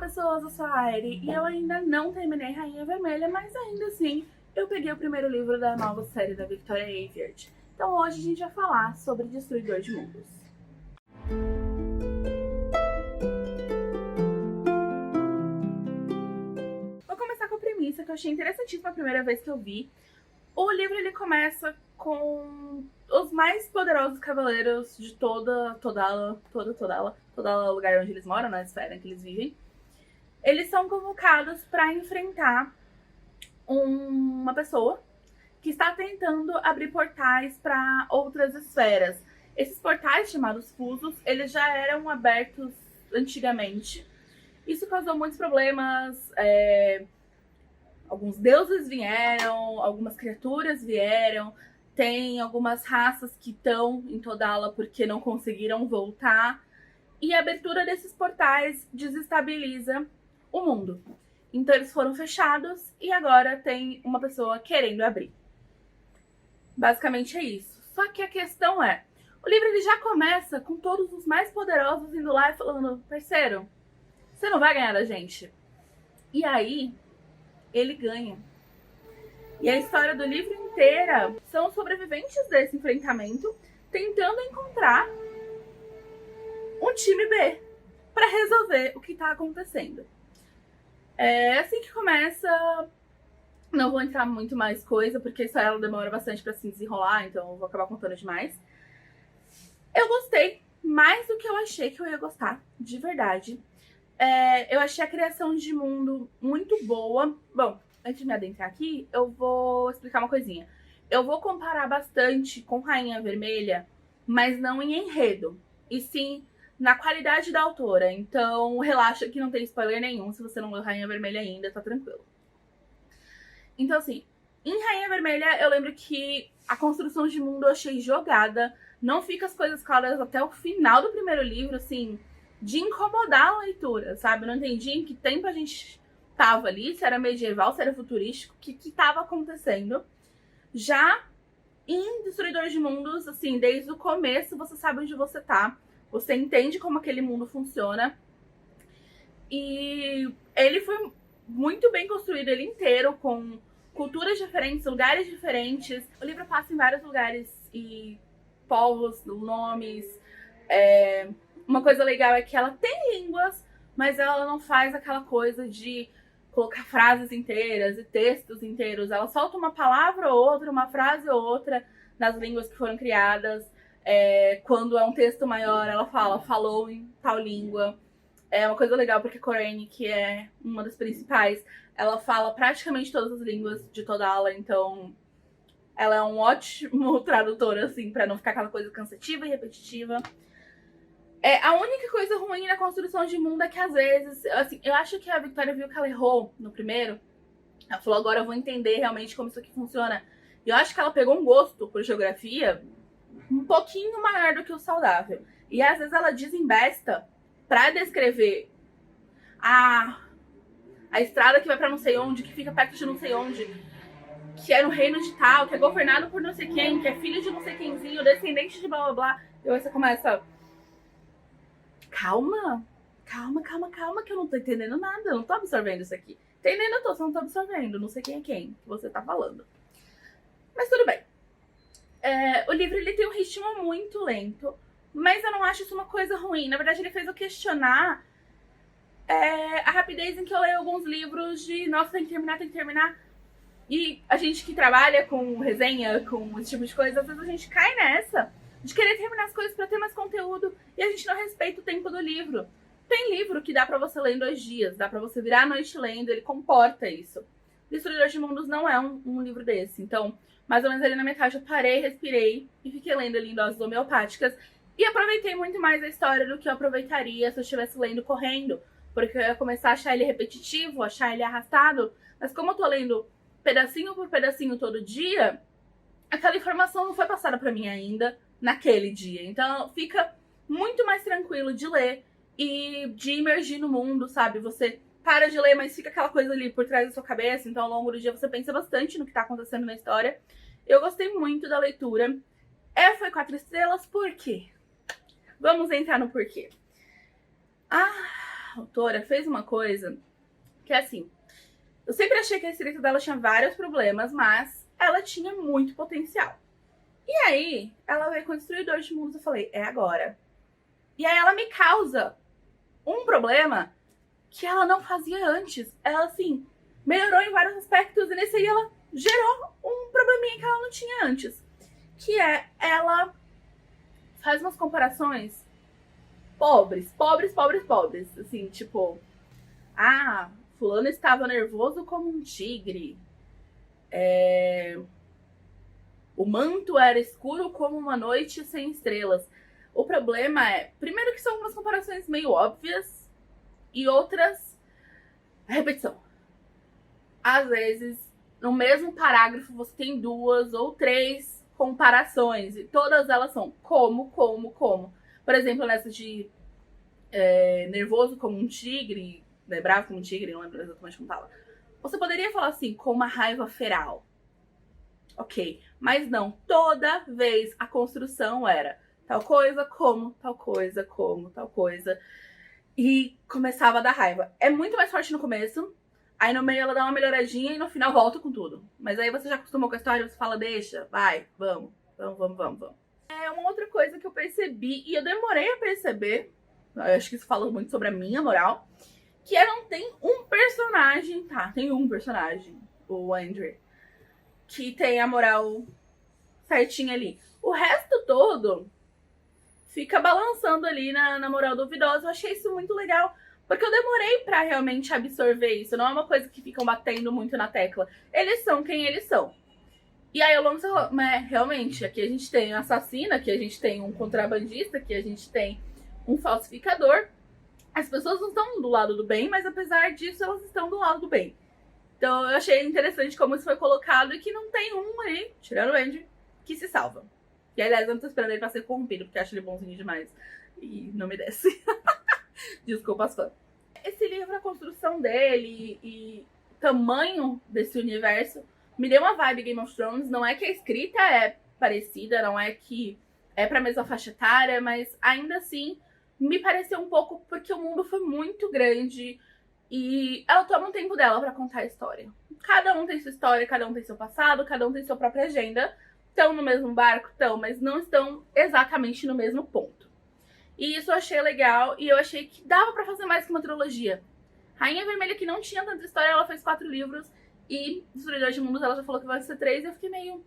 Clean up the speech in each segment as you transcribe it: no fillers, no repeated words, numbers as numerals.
pessoas, eu sou a Aire e eu ainda não terminei Rainha Vermelha, mas ainda assim eu peguei o primeiro livro da nova série da Victoria Aveyard. Então hoje a gente vai falar sobre Destruidor de Mundos. Vou começar com a premissa que eu achei interessantíssima a primeira vez que eu vi. O livro ele começa com os mais poderosos cavaleiros de todo lugar onde eles moram, na esfera em que eles vivem. Eles são convocados para enfrentar uma pessoa que está tentando abrir portais para outras esferas. Esses portais, chamados fusos, eles já eram abertos antigamente. Isso causou muitos problemas. Alguns deuses vieram, algumas criaturas vieram. Tem algumas raças que estão em Todala porque não conseguiram voltar. E a abertura desses portais desestabiliza o mundo. Então eles foram fechados e agora tem uma pessoa querendo abrir. Basicamente é isso. Só que a questão é, o livro ele já começa com todos os mais poderosos indo lá e falando: parceiro, você não vai ganhar da gente. E aí, ele ganha. E a história do livro inteira são os sobreviventes desse enfrentamento tentando encontrar um time B para resolver o que tá acontecendo. É assim que começa. Não vou entrar muito mais coisa, porque a história ela demora bastante pra se desenrolar, então eu vou acabar contando demais. Eu gostei mais do que eu achei que eu ia gostar, de verdade. Eu achei a criação de mundo muito boa. Bom, antes de me adentrar aqui, eu vou explicar uma coisinha. Eu vou comparar bastante com Rainha Vermelha, mas não em enredo, e sim na qualidade da autora. Então, relaxa que não tem spoiler nenhum. Se você não leu Rainha Vermelha ainda, tá tranquilo. Então, assim, em Rainha Vermelha, eu lembro que a construção de mundo eu achei jogada. Não fica as coisas claras até o final do primeiro livro, assim, de incomodar a leitura, sabe? Eu não entendi em que tempo a gente tava ali, se era medieval, se era futurístico, o que tava acontecendo. Já em Destruidor de Mundos, assim, desde o começo você sabe onde você tá. Você entende como aquele mundo funciona. E ele foi muito bem construído, ele inteiro, com culturas diferentes, lugares diferentes. O livro passa em vários lugares e povos, nomes. Uma coisa legal é que ela tem línguas, mas ela não faz aquela coisa de colocar frases inteiras e textos inteiros. Ela solta uma palavra ou outra, uma frase ou outra nas línguas que foram criadas. Quando é um texto maior, ela falou em tal língua. É uma coisa legal porque a Corene, que é uma das principais, ela fala praticamente todas as línguas de Todala, então ela é um ótimo tradutor, assim, pra não ficar aquela coisa cansativa e repetitiva. A única coisa ruim na construção de mundo é que às vezes, assim, eu acho que a Victoria viu que ela errou no primeiro. Ela falou: agora eu vou entender realmente como isso aqui funciona. E eu acho que ela pegou um gosto por geografia um pouquinho maior do que o saudável. E às vezes ela desembesta pra descrever a estrada que vai pra não sei onde, que fica perto de não sei onde, que é no reino de tal, que é governado por não sei quem, que é filho de não sei quemzinho, descendente de blá blá blá. E aí você começa: calma, que eu não tô entendendo nada, eu não tô absorvendo isso aqui. Entendendo eu tô, só não tô absorvendo, não sei quem é quem que você tá falando. Mas tudo bem. O livro ele tem um ritmo muito lento, mas eu não acho isso uma coisa ruim. Na verdade, ele fez eu questionar a rapidez em que eu leio alguns livros de nossa, tem que terminar. E a gente que trabalha com resenha, com esse tipo de coisa, às vezes a gente cai nessa de querer terminar as coisas pra ter mais conteúdo e a gente não respeita o tempo do livro. Tem livro que dá pra você ler em 2 dias, dá pra você virar a noite lendo, ele comporta isso. Destruidor de Mundos não é um livro desse, então mais ou menos ali na metade eu parei, respirei e fiquei lendo ali em doses homeopáticas. E aproveitei muito mais a história do que eu aproveitaria se eu estivesse lendo correndo. Porque eu ia começar a achar ele repetitivo, achar ele arrastado. Mas como eu tô lendo pedacinho por pedacinho todo dia, aquela informação não foi passada pra mim ainda naquele dia. Então fica muito mais tranquilo de ler e de imergir no mundo, sabe? Você para de ler, mas fica aquela coisa ali por trás da sua cabeça. Então ao longo do dia você pensa bastante no que tá acontecendo na história. Eu gostei muito da leitura. Foi 4 estrelas, por quê? Vamos entrar no porquê. autora fez uma coisa que é assim, eu sempre achei que a escrita dela tinha vários problemas, mas ela tinha muito potencial. E aí, ela veio com Destruidor de Mundos, eu falei, é agora. E aí ela me causa um problema que ela não fazia antes. Ela, assim, melhorou em vários aspectos, e nesse aí ela gerou um probleminha que ela não tinha antes. Que é, ela faz umas comparações pobres. Assim, tipo, fulano estava nervoso como um tigre. O manto era escuro como uma noite sem estrelas. O problema é, primeiro que são umas comparações meio óbvias e outras, a repetição. Às vezes, no mesmo parágrafo você tem 2 ou 3 comparações e todas elas são como. Por exemplo, nessa de nervoso como um tigre, né, bravo como um tigre, não lembro exatamente como tava. Você poderia falar assim, com uma raiva feral. Ok, mas não, toda vez a construção era tal coisa, como, tal coisa, como, tal coisa. E começava a dar raiva. É muito mais forte no começo, aí no meio ela dá uma melhoradinha e no final volta com tudo. Mas aí você já acostumou com a história, você fala, deixa, vai, vamos. É uma outra coisa que eu percebi, e eu demorei a perceber, eu acho que isso fala muito sobre a minha moral, que não tem um personagem, tá? Tem um personagem, o Andrew, que tem a moral certinha ali. O resto todo fica balançando ali na moral duvidosa. Eu achei isso muito legal, porque eu demorei pra realmente absorver isso. Não é uma coisa que ficam batendo muito na tecla. Eles são quem eles são. E aí, ao longo do... Mas, realmente, aqui a gente tem um assassino, aqui a gente tem um contrabandista, aqui a gente tem um falsificador. As pessoas não estão do lado do bem, mas apesar disso, elas estão do lado do bem. Então eu achei interessante como isso foi colocado e que não tem um aí, tirando o Andy, que se salva. E aliás, eu não tô esperando ele pra ser corrompido, porque acho ele bonzinho demais. E não me desce. Desculpa as fãs. Esse livro, a construção dele e o tamanho desse universo me deu uma vibe Game of Thrones. Não é que a escrita é parecida, não é que é pra mesma faixa etária, mas ainda assim me pareceu um pouco porque o mundo foi muito grande. E ela toma um tempo dela pra contar a história. Cada um tem sua história, cada um tem seu passado, cada um tem sua própria agenda. Estão no mesmo barco? Estão, mas não estão exatamente no mesmo ponto. E isso eu achei legal e eu achei que dava pra fazer mais que uma trilogia. Rainha Vermelha, que não tinha tanta história, ela fez 4 livros. E Destruidor de Mundos, ela já falou que vai ser 3. E eu fiquei meio...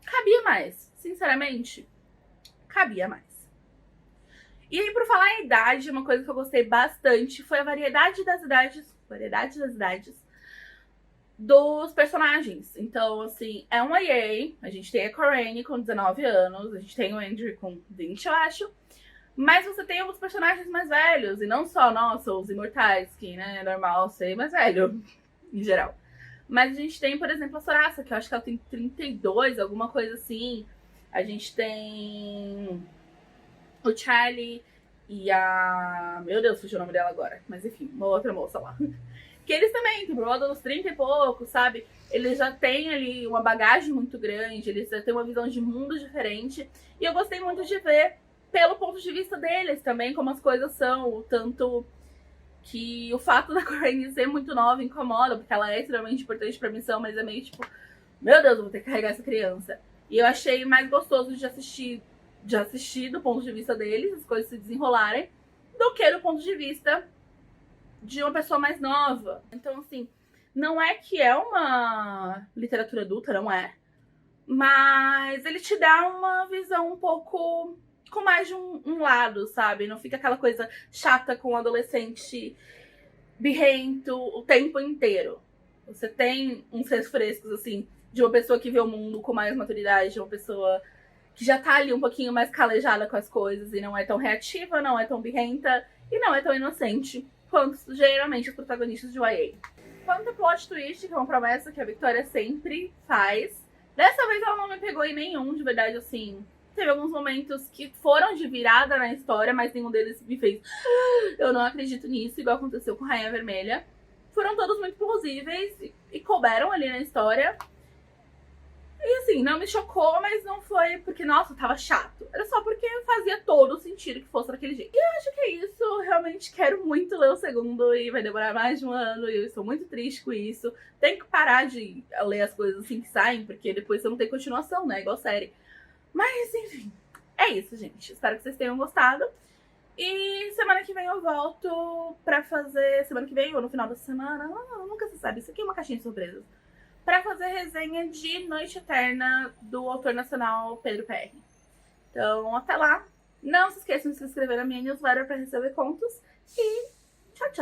cabia mais, sinceramente. Cabia mais. E aí, por falar em idade, uma coisa que eu gostei bastante foi a variedade das idades dos personagens. Então, assim, é um YA, a gente tem a Corrine com 19 anos, a gente tem o Andrew com 20, eu acho. Mas você tem alguns personagens mais velhos, e não só, nossa, os imortais, que, né, é normal ser mais velho, em geral. Mas a gente tem, por exemplo, a Sorasa, que eu acho que ela tem 32, alguma coisa assim. A gente tem o Charlie e a... meu Deus, fugiu o nome dela agora. Mas enfim, uma outra moça lá. Que eles também, por volta dos 30 e pouco, sabe? Eles já têm ali uma bagagem muito grande, eles já têm uma visão de mundo diferente. E eu gostei muito de ver pelo ponto de vista deles também, como as coisas são. O tanto que o fato da Corrine ser muito nova incomoda, porque ela é extremamente importante pra missão, mas é meio tipo, meu Deus, eu vou ter que carregar essa criança. E eu achei mais gostoso de assistir do ponto de vista deles, as coisas se desenrolarem, do que do ponto de vista de uma pessoa mais nova. Então, assim, não é que é uma literatura adulta, não é. Mas ele te dá uma visão um pouco com mais de um lado, sabe? Não fica aquela coisa chata com o adolescente birrento o tempo inteiro. Você tem uns refrescos, assim, de uma pessoa que vê o mundo com mais maturidade, de uma pessoa que já tá ali um pouquinho mais calejada com as coisas e não é tão reativa, não é tão birrenta e não é tão inocente quanto geralmente os protagonistas de YA. Quanto ao plot twist, que é uma promessa que a Victoria sempre faz, dessa vez ela não me pegou em nenhum, de verdade, assim. Teve alguns momentos que foram de virada na história, mas nenhum deles me fez eu não acredito nisso, igual aconteceu com Rainha Vermelha. Foram todos muito plausíveis e couberam ali na história. E assim, não me chocou, mas não foi porque, nossa, tava chato. Era só porque fazia todo o sentido que fosse daquele jeito. E eu acho que é isso. Eu realmente quero muito ler o segundo e vai demorar mais de um ano. E eu estou muito triste com isso. Tenho que parar de ler as coisas assim que saem, porque depois você não tem continuação, né? Igual série. Mas, enfim. É isso, gente. Espero que vocês tenham gostado. E semana que vem eu volto pra fazer... Semana que vem ou no final da semana. Nunca se sabe. Isso aqui é uma caixinha de surpresas. Pra fazer resenha de Noite Eterna do autor nacional Pedro PR. Então, até lá. Não se esqueçam de se inscrever na minha newsletter pra receber contos. E tchau, tchau.